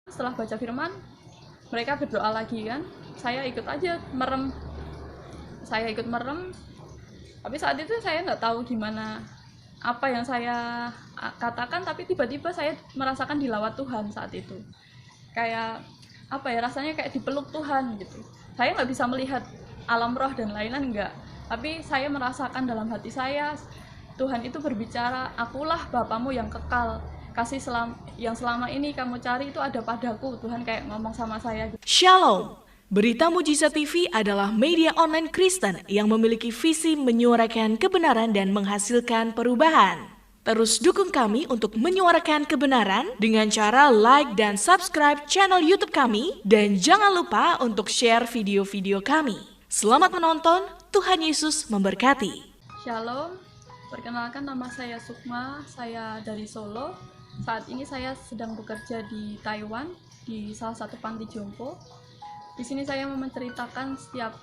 Setelah baca firman, mereka berdoa lagi kan. Saya ikut aja merem. Saya ikut merem. Tapi saat itu saya nggak tahu gimana apa yang saya katakan, tapi tiba-tiba saya merasakan dilawat Tuhan saat itu. Kayak apa ya, rasanya kayak dipeluk Tuhan gitu. Saya nggak bisa melihat alam roh dan lain-lain, enggak. Tapi saya merasakan dalam hati saya, Tuhan itu berbicara, akulah Bapamu yang kekal. Kasih yang selama ini kamu cari itu ada padaku. Tuhan kayak ngomong sama saya gitu. Shalom. Berita Mujizat TV adalah media online Kristen yang memiliki visi menyuarakan kebenaran dan menghasilkan perubahan. Terus dukung kami untuk menyuarakan kebenaran dengan cara like dan subscribe channel YouTube kami, dan jangan lupa untuk share video-video kami. Selamat menonton, Tuhan Yesus memberkati. Shalom, perkenalkan nama saya Sukma, saya dari Solo. Saat ini saya sedang bekerja di Taiwan, di salah satu panti jompo. Di sini saya mau menceritakan setiap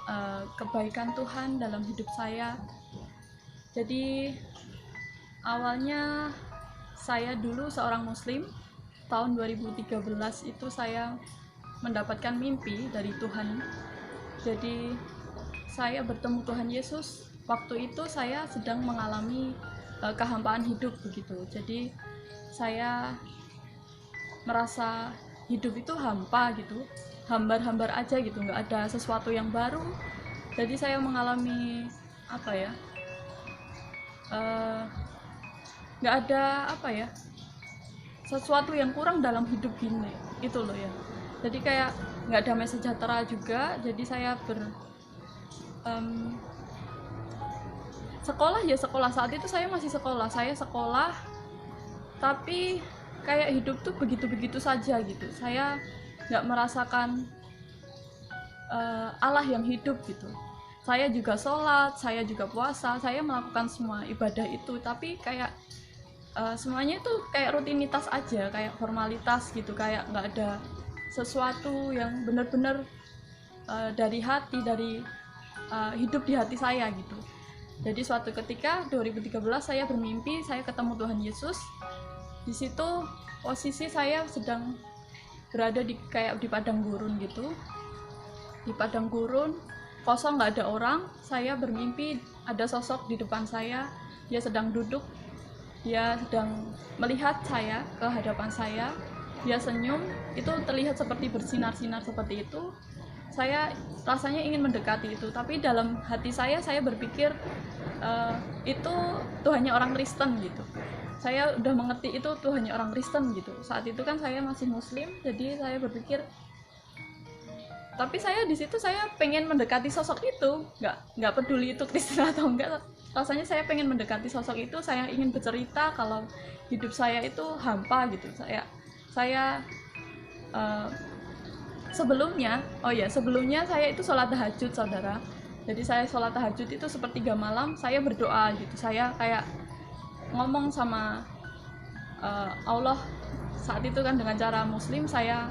kebaikan Tuhan dalam hidup saya. Jadi awalnya saya dulu seorang Muslim. Tahun 2013 itu saya mendapatkan mimpi dari Tuhan. Jadi saya bertemu Tuhan Yesus. Waktu itu saya sedang mengalami kehampaan hidup begitu. Jadi saya merasa hidup itu hampa gitu, hambar-hambar aja gitu, nggak ada sesuatu yang baru. Jadi saya mengalami apa ya, nggak ada apa ya, sesuatu yang kurang dalam hidup gini itu loh ya. Jadi kayak nggak damai sejahtera juga. Jadi saya sekolah ya sekolah, saat itu saya masih sekolah, tapi kayak hidup tuh begitu-begitu saja gitu. Saya nggak merasakan Allah yang hidup gitu. Saya juga sholat, saya juga puasa, saya melakukan semua ibadah itu, tapi kayak semuanya itu kayak rutinitas aja, kayak formalitas gitu, kayak nggak ada sesuatu yang benar-benar dari hati, dari hidup di hati saya gitu. Jadi suatu ketika 2013 saya bermimpi, saya ketemu Tuhan Yesus. Di situ posisi saya sedang berada di kayak di padang gurun gitu. Di padang gurun kosong, nggak ada orang. Saya bermimpi ada sosok di depan saya. Dia sedang duduk. Dia sedang melihat saya ke hadapan saya. Dia senyum. Itu terlihat seperti bersinar-sinar seperti itu. Saya rasanya ingin mendekati itu, tapi dalam hati saya berpikir itu Tuhannya orang Kristen gitu. Saya udah mengerti itu Tuhannya orang Kristen gitu. Saat itu kan saya masih Muslim, jadi saya berpikir, tapi saya di situ saya pengen mendekati sosok itu, nggak peduli itu Kristen atau enggak. Rasanya saya pengen mendekati sosok itu, saya ingin bercerita kalau hidup saya itu hampa gitu. Saya sebelumnya saya itu sholat tahajud, saudara. Jadi saya sholat tahajud itu sepertiga malam, saya berdoa gitu. Saya kayak ngomong sama Allah saat itu kan dengan cara Muslim. Saya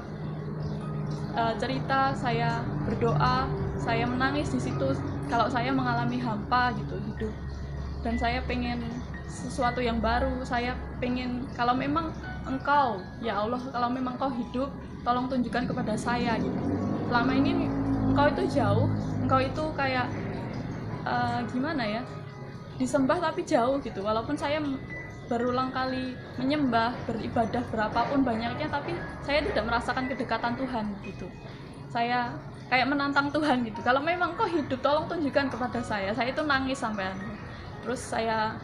cerita, saya berdoa, saya menangis di situ kalau saya mengalami hampa gitu hidup, dan saya pengen sesuatu yang baru. Saya pengen, kalau memang Engkau ya Allah, kalau memang Engkau hidup, tolong tunjukkan kepada saya gitu. Selama ini Engkau itu jauh, Engkau itu kayak gimana ya, disembah tapi jauh gitu. Walaupun saya berulang kali menyembah, beribadah berapapun banyaknya, tapi saya tidak merasakan kedekatan Tuhan gitu. Saya kayak menantang Tuhan gitu, kalau memang Engkau hidup, tolong tunjukkan kepada saya. Saya itu nangis sampai terus saya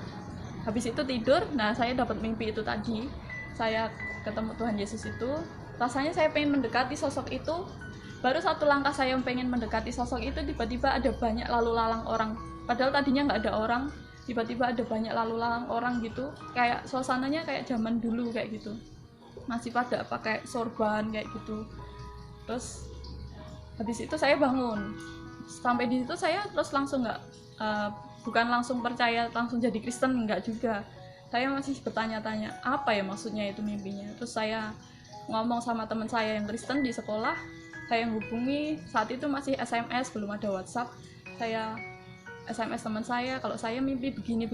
habis itu tidur. Nah, saya dapat mimpi itu tadi, saya ketemu Tuhan Yesus itu. Rasanya saya pengen mendekati sosok itu. Baru satu langkah saya pengen mendekati sosok itu, tiba-tiba ada banyak lalu lalang orang. Padahal tadinya nggak ada orang, tiba-tiba ada banyak lalu lalang orang gitu. Kayak suasananya kayak zaman dulu kayak gitu. Masih pada pakai sorban kayak gitu. Terus habis itu saya bangun. Sampai di situ saya terus langsung bukan langsung percaya, langsung jadi Kristen, enggak juga. Saya masih bertanya-tanya, apa ya maksudnya itu mimpinya. Terus saya ngomong sama teman saya yang Kristen di sekolah. Saya hubungi, saat itu masih SMS, belum ada WhatsApp. Saya SMS teman saya, kalau saya mimpi begini,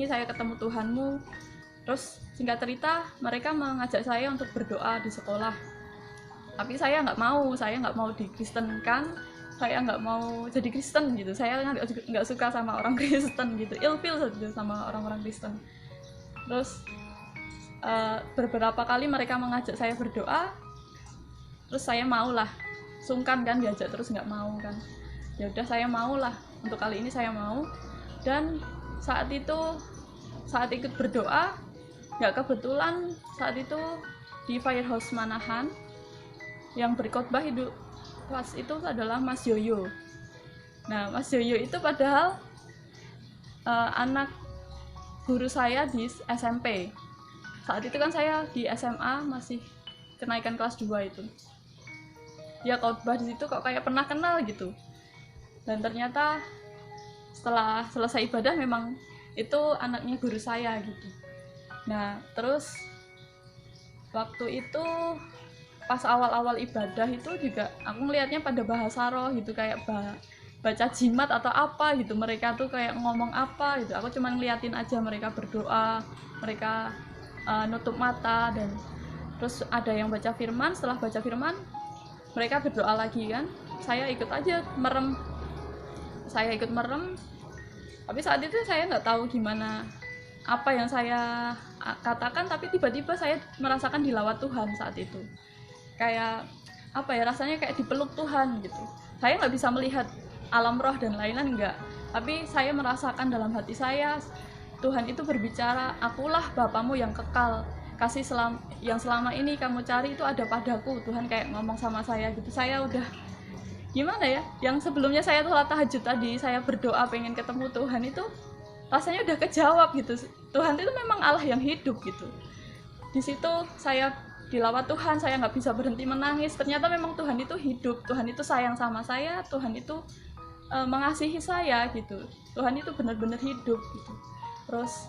saya ketemu Tuhanmu. Terus singkat cerita, mereka mengajak saya untuk berdoa di sekolah. Tapi saya nggak mau dikristenkan, saya nggak mau jadi Kristen gitu. Saya nggak suka sama orang Kristen gitu, ilfil saja sama orang-orang Kristen. Terus beberapa kali mereka mengajak saya berdoa, terus saya maulah, sungkan kan diajak terus nggak mau kan. Ya udah saya maulah, untuk kali ini saya mau. Dan saat ikut berdoa, nggak kebetulan saat itu di Firehouse Manahan yang berkhotbah itu pas itu adalah Mas Yoyo. Nah, Mas Yoyo itu padahal anak guru saya di SMP. Saat itu kan saya di SMA masih kenaikan kelas 2 itu. Dia khotbah di situ kok kayak pernah kenal gitu. Dan ternyata setelah selesai ibadah memang itu anaknya guru saya gitu. Nah, terus waktu itu pas awal-awal ibadah itu juga aku ngelihatnya pada bahasa roh gitu, kayak baca jimat atau apa gitu. Mereka tuh kayak ngomong apa gitu, aku cuma ngeliatin aja mereka berdoa, mereka nutup mata, dan terus ada yang baca firman. Setelah baca firman mereka berdoa lagi kan, saya ikut aja merem, tapi saat itu saya nggak tahu gimana apa yang saya katakan, tapi tiba-tiba saya merasakan dilawat Tuhan saat itu. Kayak apa ya, rasanya kayak dipeluk Tuhan gitu. Saya nggak bisa melihat alam roh dan lain-lain, enggak, tapi saya merasakan dalam hati saya Tuhan itu berbicara, akulah Bapamu yang kekal, kasih yang selama ini kamu cari itu ada padaku. Tuhan kayak ngomong sama saya gitu. Saya udah gimana ya, yang sebelumnya saya sholat tahajud tadi, saya berdoa pengen ketemu Tuhan, itu rasanya udah kejawab gitu. Tuhan itu memang Allah yang hidup gitu. Di situ saya dilawat Tuhan, saya nggak bisa berhenti menangis. Ternyata memang Tuhan itu hidup, Tuhan itu sayang sama saya, Tuhan itu mengasihi saya gitu. Tuhan itu benar-benar hidup gitu. Terus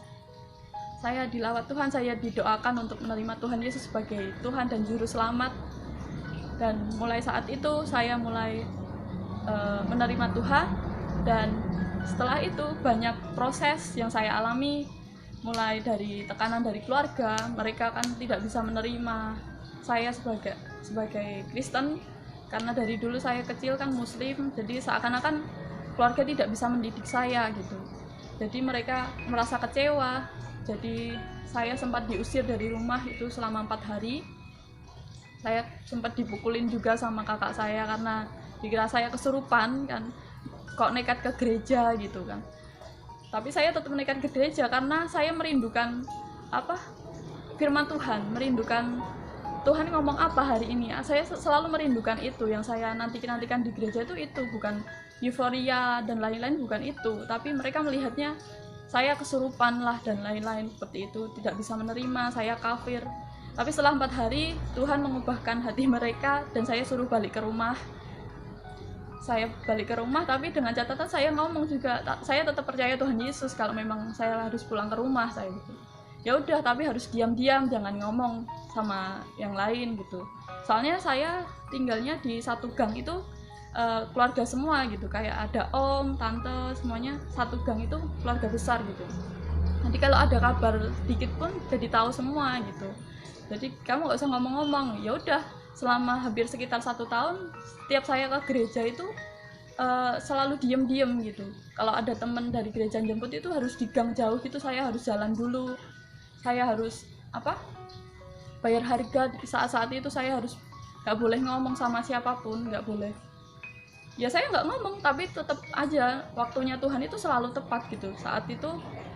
saya dilawat Tuhan, saya didoakan untuk menerima Tuhan Yesus sebagai Tuhan dan Juru Selamat. Dan mulai saat itu saya mulai menerima Tuhan. Dan setelah itu banyak proses yang saya alami, mulai dari tekanan dari keluarga. Mereka kan tidak bisa menerima saya sebagai Kristen, karena dari dulu saya kecil kan Muslim, jadi seakan-akan keluarga tidak bisa mendidik saya gitu. Jadi mereka merasa kecewa. Jadi saya sempat diusir dari rumah itu selama 4 hari. Saya sempat dipukulin juga sama kakak saya karena dikira saya kesurupan kan, kok nekat ke gereja gitu kan. Tapi saya tetap nekat ke gereja karena saya merindukan firman Tuhan, merindukan Tuhan ngomong apa hari ini. Saya selalu merindukan itu. Yang saya nantikan di gereja itu bukan euforia dan lain-lain, bukan itu, tapi mereka melihatnya saya kesurupan lah dan lain-lain seperti itu, tidak bisa menerima saya kafir. Tapi setelah 4 hari Tuhan mengubahkan hati mereka dan saya suruh balik ke rumah. Saya balik ke rumah, tapi dengan catatan saya ngomong juga, saya tetap percaya Tuhan Yesus. Kalau memang saya harus pulang ke rumah, saya gitu. Ya udah, tapi harus diam-diam, jangan ngomong sama yang lain gitu. Soalnya saya tinggalnya di satu gang itu keluarga semua gitu, kayak ada om, tante, semuanya satu gang itu keluarga besar gitu. Nanti kalau ada kabar sedikit pun jadi tahu semua gitu. Jadi kamu nggak usah ngomong-ngomong. Ya udah, selama hampir sekitar 1 tahun setiap saya ke gereja itu selalu diem-diem gitu. Kalau ada teman dari gereja jemput itu harus di gang jauh gitu, saya harus jalan dulu, saya harus bayar harga. Saat-saat itu saya harus nggak boleh ngomong sama siapapun, nggak boleh. Ya saya nggak ngomong, tapi tetap aja waktunya Tuhan itu selalu tepat gitu. Saat itu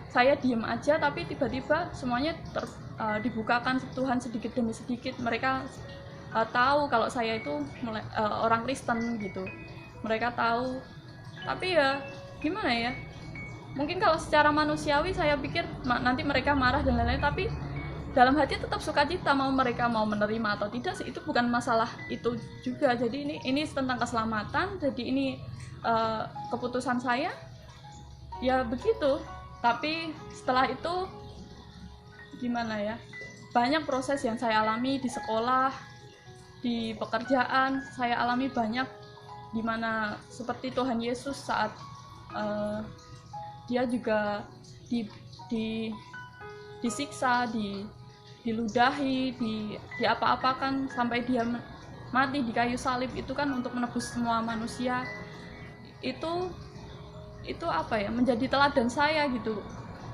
saya diem aja, tapi tiba-tiba semuanya dibukakan Tuhan sedikit demi sedikit. Mereka tahu kalau saya itu orang Kristen gitu. Mereka tahu, tapi ya gimana ya, mungkin kalau secara manusiawi saya pikir nanti mereka marah dan lain-lain, tapi dalam hati tetap sukacita. Mereka mau menerima atau tidak sih, itu bukan masalah itu juga. Jadi ini tentang keselamatan, jadi ini keputusan saya ya begitu. Tapi setelah itu gimana ya, banyak proses yang saya alami di sekolah, di pekerjaan. Saya alami banyak dimana seperti Tuhan Yesus saat dia juga disiksa, diludahi, diapa-apakan sampai dia mati di kayu salib itu kan untuk menebus semua manusia. Itu apa ya, menjadi teladan saya gitu.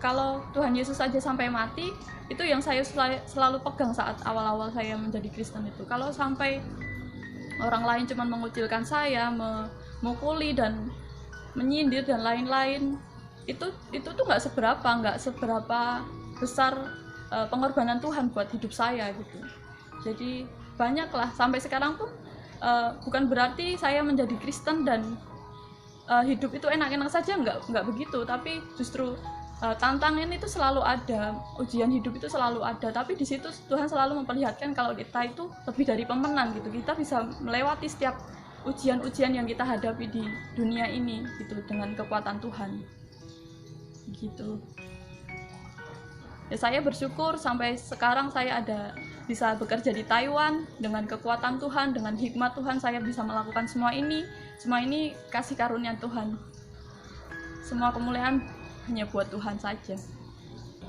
Kalau Tuhan Yesus saja sampai mati, itu yang saya selalu pegang saat awal-awal saya menjadi Kristen itu. Kalau sampai orang lain cuma mengucilkan saya, memukuli dan menyindir dan lain-lain, itu tuh nggak seberapa besar pengorbanan Tuhan buat hidup saya gitu. Jadi banyaklah sampai sekarang pun bukan berarti saya menjadi Kristen dan hidup itu enak-enak saja, nggak begitu, tapi justru tantangan itu selalu ada, ujian hidup itu selalu ada, tapi di situ Tuhan selalu memperlihatkan kalau kita itu lebih dari pemenang gitu. Kita bisa melewati setiap ujian-ujian yang kita hadapi di dunia ini gitu dengan kekuatan Tuhan gitu. Ya, saya bersyukur sampai sekarang saya bisa bekerja di Taiwan dengan kekuatan Tuhan, dengan hikmat Tuhan saya bisa melakukan semua ini kasih karunia Tuhan. Semua kemuliaan hanya buat Tuhan saja.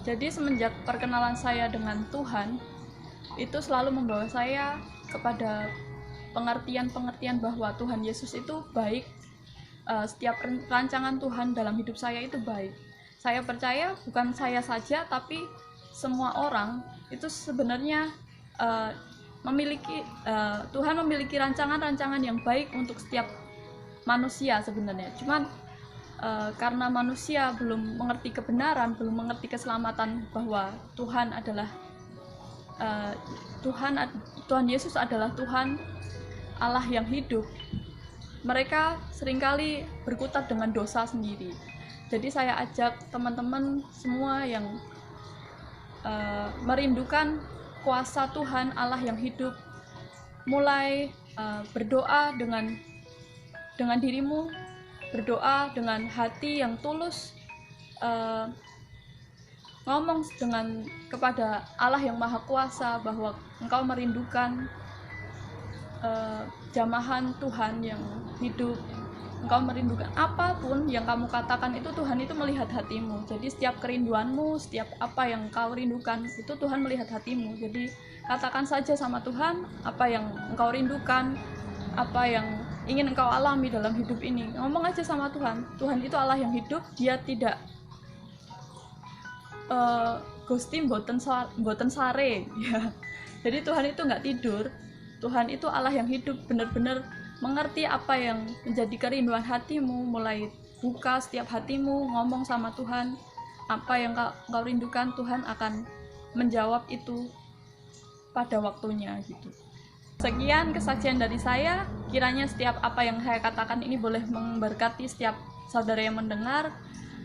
Jadi semenjak perkenalan saya dengan Tuhan, itu selalu membawa saya kepada pengertian bahwa Tuhan Yesus itu baik. Setiap rancangan Tuhan dalam hidup saya itu baik. Saya percaya bukan saya saja, tapi semua orang itu sebenarnya Tuhan memiliki rancangan-rancangan yang baik untuk setiap manusia sebenarnya. Cuman karena manusia belum mengerti kebenaran, belum mengerti keselamatan bahwa Tuhan Yesus adalah Tuhan Allah yang hidup, mereka seringkali berkutat dengan dosa sendiri. Jadi saya ajak teman-teman semua yang merindukan kuasa Tuhan Allah yang hidup, mulai berdoa dengan dirimu, berdoa dengan hati yang tulus, ngomong kepada Allah yang Maha Kuasa bahwa engkau merindukan jamahan Tuhan yang hidup. Engkau merindukan apapun yang kamu katakan itu, Tuhan itu melihat hatimu. Jadi setiap kerinduanmu, setiap apa yang engkau rindukan itu Tuhan melihat hatimu. Jadi katakan saja sama Tuhan apa yang engkau rindukan, apa yang ingin engkau alami dalam hidup ini. Ngomong aja sama Tuhan. Tuhan itu Allah yang hidup, dia tidak Gusti mboten sare ya. Jadi Tuhan itu nggak tidur. Tuhan itu Allah yang hidup, benar-benar mengerti apa yang menjadi kerinduan hatimu, mulai buka setiap hatimu, ngomong sama Tuhan apa yang kau rindukan, Tuhan akan menjawab itu pada waktunya gitu. Sekian kesaksian dari saya, kiranya setiap apa yang saya katakan ini boleh memberkati setiap saudara yang mendengar.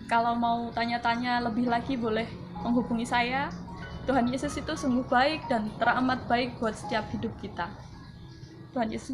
Kalau mau tanya-tanya lebih lagi boleh menghubungi saya. Tuhan Yesus itu sungguh baik dan teramat baik buat setiap hidup kita. Tuhan Yesus